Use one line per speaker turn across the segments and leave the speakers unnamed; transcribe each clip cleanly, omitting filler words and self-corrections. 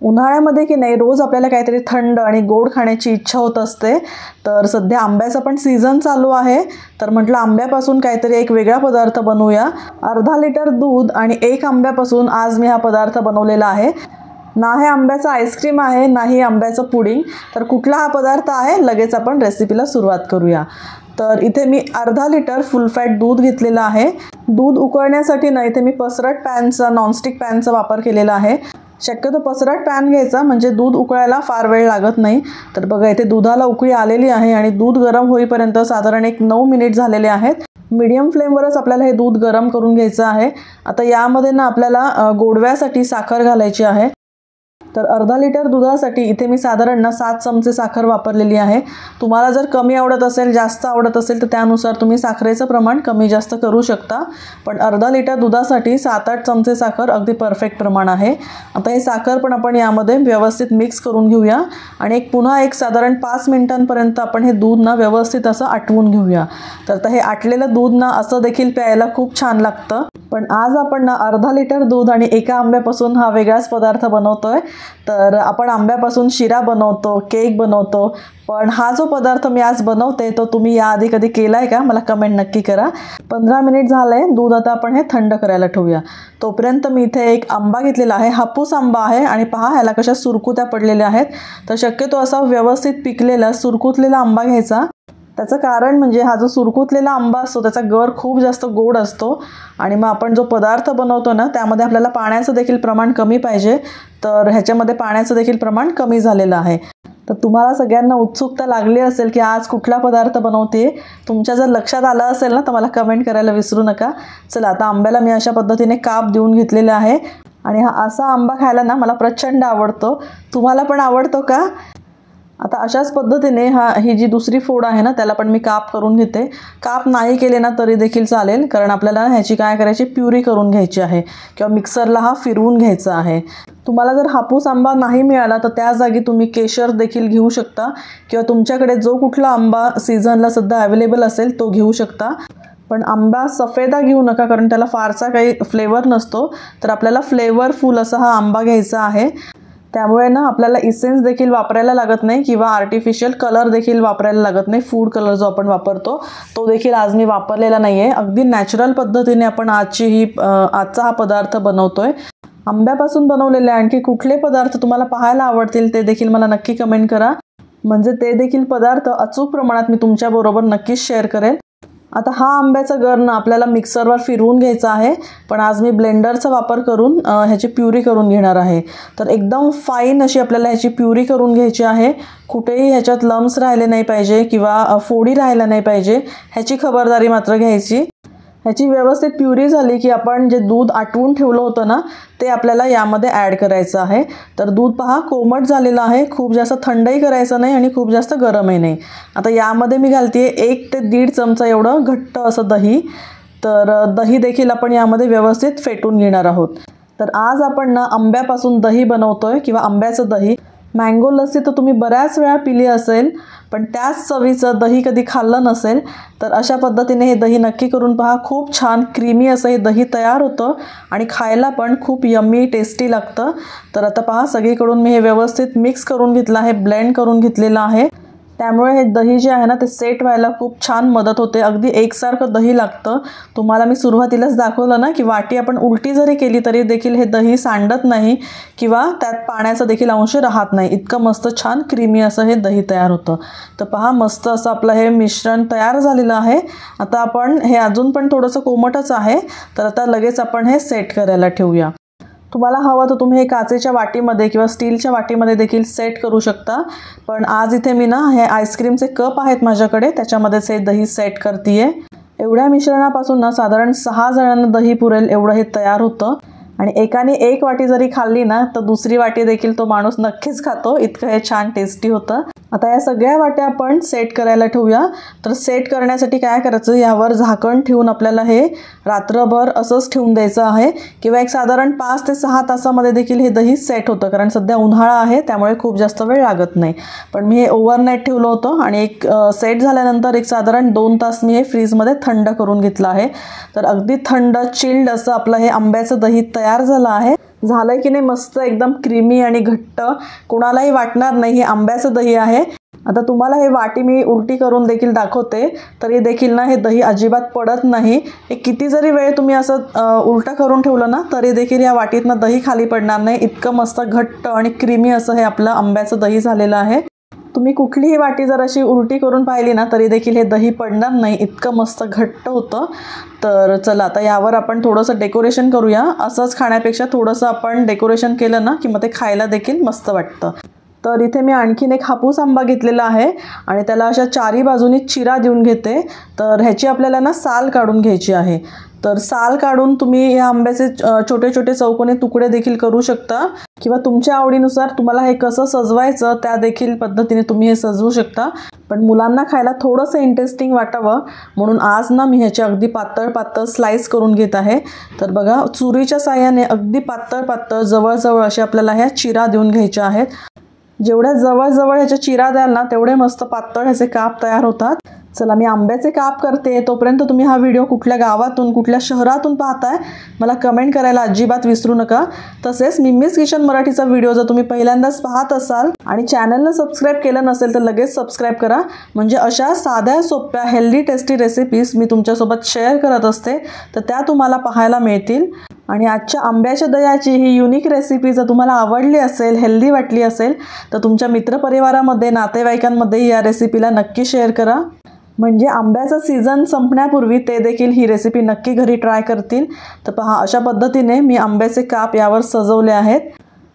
उन्हाळ्यामध्ये की नाही रोज आपल्याला काहीतरी थंड आणि गोड खाण्याची इच्छा होत असते. तर सध्या आंब्याचा पण सीझन चालू आहे, तर म्हटलं आंब्यापासून काहीतरी एक वेगळा पदार्थ बनवूया. अर्धा लिटर दूध आणि 1 आंब्यापासून आज मी हा पदार्थ बनवलेला आहे. ना हे आंब्याचं आईस्क्रीम आहे, नाही आंब्याचं पुडिंग. तर कुठला हा पदार्थ आहे, लगेच आपण रेसिपीला सुरुवात करूया. तर इथे मी अर्धा लिटर फुल फॅट दूध घेतलेलं आहे. दूध उकळण्यासाठी ना इथे मी पसरट पॅनचा, नॉनस्टिक पॅनचा वापर केलेला आहे. शक्यतो पसरट पॅन घ्यायचा, म्हणजे दूध उकळायला फार वेळ लागत नाही. तर बघा इथे दुधाला उकळी आलेली आहे आणि दूध गरम होईपर्यंत साधारण 9 मिनिट झालेले आहेत. मीडियम फ्लेमवरच आपल्याला हे दूध गरम करून घ्यायचं आहे. आता यामध्ये ना आपल्याला गोडव्यासाठी साखर घालायची आहे. तर अर्धा लिटर दुधासाठी इथे मी साधारण 7 चमचे साखर वापरलेली आहे. तुम्हाला जर कमी आवडत असेल, जास्त आवडत असेल तर त्यानुसार तुम्ही साखरेचं प्रमाण कमी जास्त करू शकता. पण अर्धा लिटर दुधासाठी 7-8 चमचे साखर अगदी परफेक्ट प्रमाण आहे. आता हे साखर पण आपण यामध्ये व्यवस्थित मिक्स करून घेऊया आणि पुन्हा साधारण 5 मिनिटांपर्यंत आपण हे दूध ना व्यवस्थित असं आटवून घेऊया. तर आता हे आटलेलं दूध ना असं देखील प्यायला खूप छान लागतं. पण आज आपण ना अर्धा लिटर दूध आणि 1 आंब्यापासून हा वेगळाच पदार्थ बनवतोय. तर आपण आंब्यापासून शिरा बनवतो, केक बनवतो, पण हा जो पदार्थ मी आज बनवते तो तुम्ही याआधी कधी केला आहे का, मला कमेंट नक्की करा. 15 मिनिट झाले दूध, आता आपण हे थंड करायला ठेवूया. तोपर्यंत मी इथे एक आंबा घेतलेला आहे, हापूस आंबा आहे आणि पहा ह्याला कशा सुरकुत्या पडलेल्या आहेत. तर शक्यतो असा व्यवस्थित पिकलेला सुरकुतलेला आंबा घ्यायचा. त्याचं कारण म्हणजे हा जो सुरकुतलेला आंबा असतो त्याचा गर खूप जास्त गोड असतो आणि मग आपण जो पदार्थ बनवतो ना त्यामध्ये आपल्याला पाण्याचं देखील प्रमाण कमी पाहिजे. तर ह्याच्यामध्ये पाण्याचं देखील प्रमाण कमी झालेलं आहे. तर तुम्हाला सगळ्यांना उत्सुकता लागली असेल की आज कुठला पदार्थ बनवते. तुमच्या जर लक्षात आलं असेल ना तर मला कमेंट करायला विसरू नका. चला आता आंब्याला मी अशा पद्धतीने काप देऊन घेतलेले आहे आणि हा असा आंबा खायला ना मला प्रचंड आवडतो. तुम्हाला पण आवडतो का? आता अशाच पद्धतीने ही जी दुसरी फोड आहे ना त्याला पण मी काप करून घेते. काप नाही केले ना तरी देखील चालेल, कारण आपल्याला ह्याची काय करायची, प्युरी करून घ्यायची आहे किंवा मिक्सरला हा फिरवून घ्यायचा आहे. तुम्हाला जर हापूस आंबा नाही मिळाला तर त्या जागी तुम्ही केशर देखील घेऊ शकता किंवा तुमच्याकडे जो कुठला आंबा सीझनला सध्या अवेलेबल असेल तो घेऊ शकता. पण आंबा सफेदा घेऊ नका, कारण त्याला फारसा काही फ्लेवर नसतो. तर आपल्याला फ्लेवरफुल असा हा आंबा घ्यायचा आहे. त्यामुळे ना आपल्याला इसेन्स देखील वापरायला लागत नाही किंवा आर्टिफिशियल कलर देखील वापरायला लागत नाही. फूड कलर जो आपण वापरतो तो देखील आज मी वापरलेला नाही आहे. अगदी नॅचरल पद्धतीने आपण आजचा हा पदार्थ बनवतोय. आंब्यापासून बनवलेले आणखी कुठले पदार्थ तुम्हाला पाहायला आवडतील ते देखील मला नक्की कमेंट करा, म्हणजे ते देखील पदार्थ अचूक प्रमाणात मी तुमच्याबरोबर नक्कीच शेअर करेल. आता हा आंब्याचा गर ना आपल्याला मिक्सरवर फिरवून घ्यायचा आहे, पण आज मी ब्लेंडरचा वापर करून ह्याची प्युरी करून घेणार आहे. तर एकदम फाईन अशी आपल्याला ह्याची प्युरी करून घ्यायची आहे. कुठेही ह्याच्यात लम्स राहिले नाही पाहिजे किंवा फोडी राहायला नाही पाहिजे, ह्याची खबरदारी मात्र घ्यायची. ह्याची व्यवस्थित प्युरी झाली की आपण जे दूध आटवून ठेवलं होतं ना ते आपल्याला यामध्ये ॲड करायचं आहे. तर दूध पहा कोमट झालेलं आहे, खूप जास्त थंडही करायचं नाही आणि खूप जास्त गरमही नाही. आता यामध्ये मी घालते 1 ते 1.5 चमचा एवढं घट्ट असं दही. तर दही देखील आपण यामध्ये व्यवस्थित फेटून घेणार आहोत. तर आज आपण ना आंब्यापासून दही बनवतोय किंवा आंब्याचं दही. मँगो लस्सी तर तुम्ही बऱ्याच वेळा पिली असेल, पण त्याच चवीचं दही कधी खाल्लं नसेल तर अशा पद्धतीने हे दही नक्की करून पहा. खूप छान क्रीमी असं हे दही तयार होतं आणि खायला पण खूप यम्मी टेस्टी लागतं. तर आता पहा सगळीकडून मी हे व्यवस्थित मिक्स करून घेतलं आहे, ब्लेंड करून घेतलेलं आहे. त्यामुळे हे दही जे आहे ना ते सेट व्हायला खूप छान मदत होते. अगदी एकसारखं दही लागतं. तुम्हाला मी सुरुवातीलाच दाखवलं ना की वाटी आपण उलटी जरी केली तरी देखील हे दही सांडत नाही किंवा त्यात पाण्याचा देखील अंश राहत नाही. इतकं मस्त छान क्रीमी असं हे दही तयार होतं. तर पहा मस्त असं आपलं हे मिश्रण तयार झालेलं आहे. आता आपण हे अजून पण थोडंसं कोमटच आहे, तर आता लगेच आपण हे सेट करायला ठेवूया. तुम्हाला हवं तर तुम्ही हे काचेच्या वाटीमध्ये किंवा स्टीलच्या वाटीमध्ये देखील सेट करू शकता. पण आज इथे मी ना हे आईस्क्रीमचे कप आहेत माझ्याकडे, त्याच्यामध्येच हे दही सेट करतीये. एवढ्या मिश्रणापासून ना साधारण 6 जणांना दही पुरेल एवढं हे तयार होतं. आणि एकाने 1 वाटी जरी खाल्ली ना तर दुसरी वाटी देखील तो माणूस नक्कीच खातो, इतकं हे छान टेस्टी होतं. आता या सगळ्या वाट्या आपण सेट करायला ठेवूया. तर सेट करण्यासाठी काय करायचं, यावर झाकण ठेवून आपल्याला हे रात्रभर असंच ठेवून द्यायचं आहे किंवा एक साधारण 5 ते 6 तासामध्ये देखील हे दही सेट होतं, कारण सध्या उन्हाळा आहे त्यामुळे खूप जास्त वेळ लागत नाही. पण मी हे ओव्हरनाईट ठेवलं होतं आणि एक सेट झाल्यानंतर एक साधारण 2 तास मी हे फ्रीजमध्ये थंड करून घेतलं आहे. तर अगदी थंड चिल्ड असं आपलं हे आंब्याचं दही तयार झालं आहे. झालंय की नाही मस्त एकदम क्रीमी आणि घट्ट, कोणालाही वाटणार नाही हे आंब्याचं दही आहे। आता तुम्हाला हे वाटी मी उलटी करून देखील दाखवते, तरी देखील ना हे दही अजिबात पडत नाही। हे किती जरी वेळ तुम्ही असं उलटा करून ठेवलं ना तरी देखील या वाटीतनं दही खाली पडणार नाही। इतकं मस्त घट्ट आणि क्रीमी असं हे आपलं आंब्याचं दही झालेलं आहे। तुम्ही कुठलीही वाटी जर अशी उलटी करून पाहिली ना तरी देखील हे दही पडणार नाही, इतकं मस्त घट्ट होतं। तर चला आता यावर आपण थोडंसं डेकोरेशन करूया। असंच खाण्यापेक्षा थोडंसं आपण डेकोरेशन केलं ना की मग ते खायला देखील मस्त वाटतं। तर इथे मी आणखीन एक हापूस आंबा घेतलेला आहे आणि त्याला अशा चारी बाजूनी चिरा देऊन घेते। तर ह्याची आपल्याला ना साल काढून घ्यायची आहे। तर साल काढून तुम्ही या आंब्याचे छोटे छोटे चौकोनी तुकडे देखील करू शकता किंवा तुमच्या आवडीनुसार तुम्हाला हे कसं सजवायचं त्या देखील पद्धतीने तुम्ही हे सजवू शकता। पण मुलांना खायला थोडंसं इंटरेस्टिंग वाटावं म्हणून आज ना मी ह्याचे अगदी पातळ पातळ स्लाइस करून घेत आहे। तर बघा चुरीच्या साहाय्याने अगदी पातळ पातळ जवळजवळ असे आपल्याला ह्या चिरा देऊन घ्यायच्या आहेत। जेवढ्या जवळ ह्याच्या चिरा द्याल ना तेवढे मस्त पातळ ह्याचे काप तयार होतात। चला मी आंब्याचे काप करते, तोपर्यंत तुम्ही हा व्हिडिओ कुठल्या गावातून कुठल्या शहरातून पाहताय मला कमेंट करायला अजिबात विसरू नका। तसेच मिम्मीज किचन मराठीचा व्हिडिओ जर तुम्ही पहिल्यांदाच पाहत असाल आणि चॅनलला सबस्क्राईब केलं नसेल तर लगेच सबस्क्राईब करा, म्हणजे अशा साध्या सोप्या हेल्दी टेस्टी रेसिपीज मी तुमच्यासोबत शेअर करत असते तर त्या तुम्हाला पाहायला मिळतील। आणि आजच्या आंब्याच्या दह्याची ही युनिक रेसिपी जर तुम्हाला आवडली असेल, हेल्दी वाटली असेल तर तुमच्या मित्रपरिवारामध्ये नातेवाईकांमध्ये या रेसिपीला नक्की शेअर करा, म्हणजे आंब्याचा सीझन संपण्यापूर्वी ते देखील ही रेसिपी नक्की घरी ट्राय करतील। तर पहा अशा पद्धतीने मी आंब्याचे काप यावर सजवले आहेत।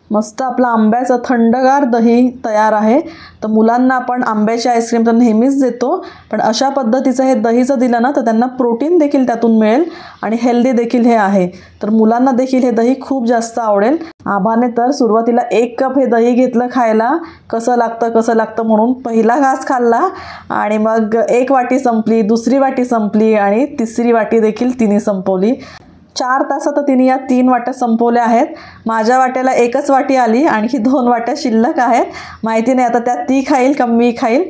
मस्त आपला आंब्याचं थंडगार दही तयार आहे। तर मुलांना आपण आंब्याची आईस्क्रीम तर नेहमीच देतो, पण अशा पद्धतीचं हे दही जर दिलं ना तर त्यांना प्रोटीन देखील त्यातून मिळेल आणि हेल्दी देखील हे आहे। तर मुलांना देखील हे दही खूप जास्त आवडेल। आबाने तर सुरुवातीला 1 कप हे दही घेतलं खायला, कसं लागतं म्हणून पहिला घास खाल्ला आणि मग 1 वाटी संपली, दुसरी वाटी संपली आणि तिसरी वाटी देखील तिने संपवली। 4 तासात तिने या 3 वाट्या संपवल्या आहेत। माझ्या वाट्याला 1च वाटी आली, आणखी 2 वाट्या शिल्लक आहेत। माहिती नाही आता त्यात ती खाईल का मी खाईल,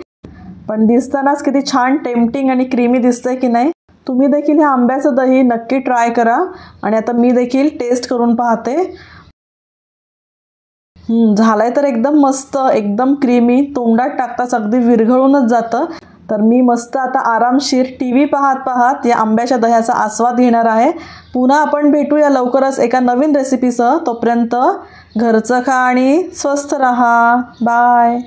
पण दिसतानाच किती छान टेम्पटिंग आणि क्रीमी दिसतंय की नाही। तुम्ही देखील हे आंब्याचं दही नक्की ट्राय करा आणि आता मी देखील टेस्ट करून पाहते। झालंय तर एकदम मस्त, एकदम क्रीमी, तोंडात टाकताच अगदी विरघळूनच जातं। तर मी मस्त आता आरामशीर टीव्ही पाहत पाहत या आंब्याच्या दह्याचा आस्वाद घेणार आहे। पुन्हा आपण भेटूया लवकरच एका नवीन रेसिपीसह। तोपर्यंत घरचं खा आणि स्वस्थ रहा। बाय।